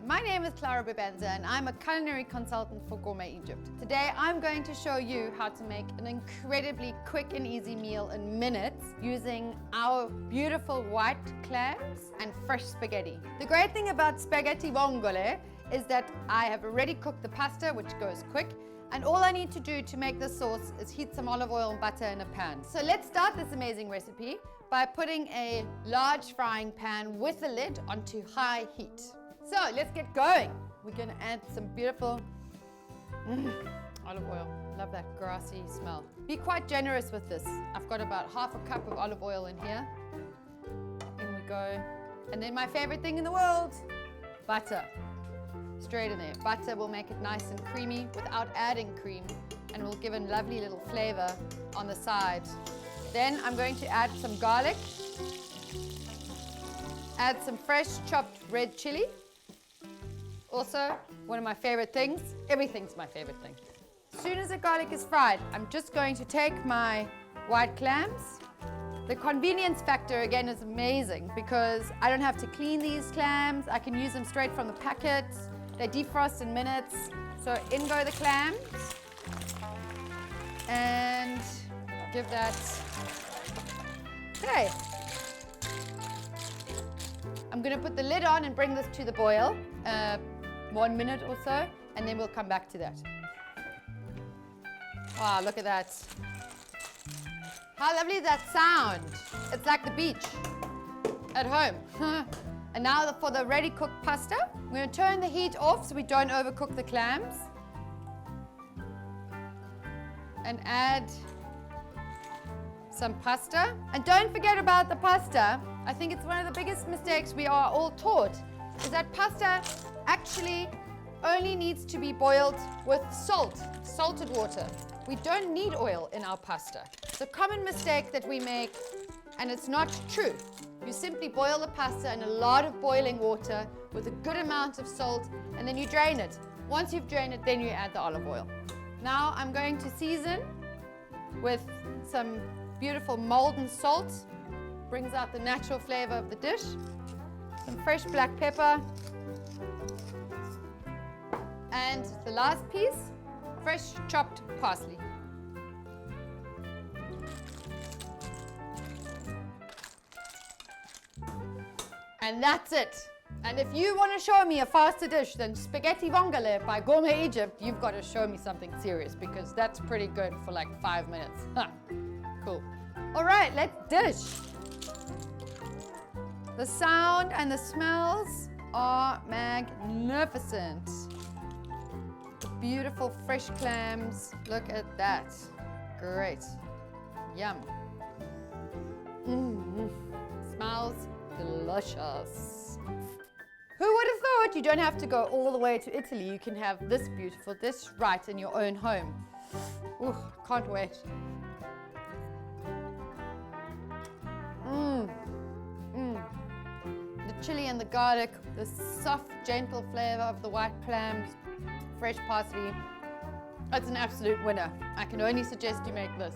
my name is Clara Bubenzer and I'm a culinary consultant for Gourmet Egypt. Today I'm going to show you how to make an incredibly quick and easy meal in minutes using our beautiful white clams and fresh spaghetti. The great thing about spaghetti vongole is that I have already cooked the pasta, which goes quick, and all I need to do to make this sauce is heat some olive oil and butter in a pan. So let's start this amazing recipe by putting a large frying pan with a lid onto high heat. So let's get going. We're going to add some beautiful olive oil. Love that grassy smell. Be quite generous with this. I've got about half a cup of olive oil in here. In we go. And then my favorite thing in the world, butter. Straight in there. Butter will make it nice and creamy without adding cream and will give a lovely little flavor on the side. Then I'm going to add some garlic, add some fresh chopped red chili. Also, one of my favorite things. Everything's my favorite thing. As soon as the garlic is fried, I'm just going to take my white clams. The convenience factor again is amazing because I don't have to clean these clams. I can use them straight from the packet. They defrost in minutes. So in go the clams and give that. Okay. I'm going to put the lid on and bring this to the boil, 1 minute or so, and then we'll come back to that. Wow, look at that. How lovely is that sound? It's like the beach at home. And now for the ready cooked pasta, we're going to turn the heat off so we don't overcook the clams. And add some pasta. And don't forget about the pasta. I think it's one of the biggest mistakes we are all taught, is that pasta actually only needs to be boiled with salt, salted water. We don't need oil in our pasta. It's a common mistake that we make, and it's not true. You simply boil the pasta in a lot of boiling water with a good amount of salt, and then you drain it. Once you've drained it, then you add the olive oil. Now I'm going to season with some beautiful molten salt. Brings out the natural flavor of the dish. Some fresh black pepper. And the last piece, fresh chopped parsley. And that's it. And if you want to show me a faster dish than spaghetti vongole by Gourmet Egypt, you've got to show me something serious because that's pretty good for like 5 minutes. Huh. Cool. All right, let's dish. The sound and the smells are magnificent. The beautiful fresh clams. Look at that. Great. Yum. Smells delicious. Who would have thought you don't have to go all the way to Italy? You can have this beautiful dish right in your own home. Ooh, can't wait. The chili and the garlic, the soft, gentle flavor of the white clams, fresh parsley. It's an absolute winner. I can only suggest you make this.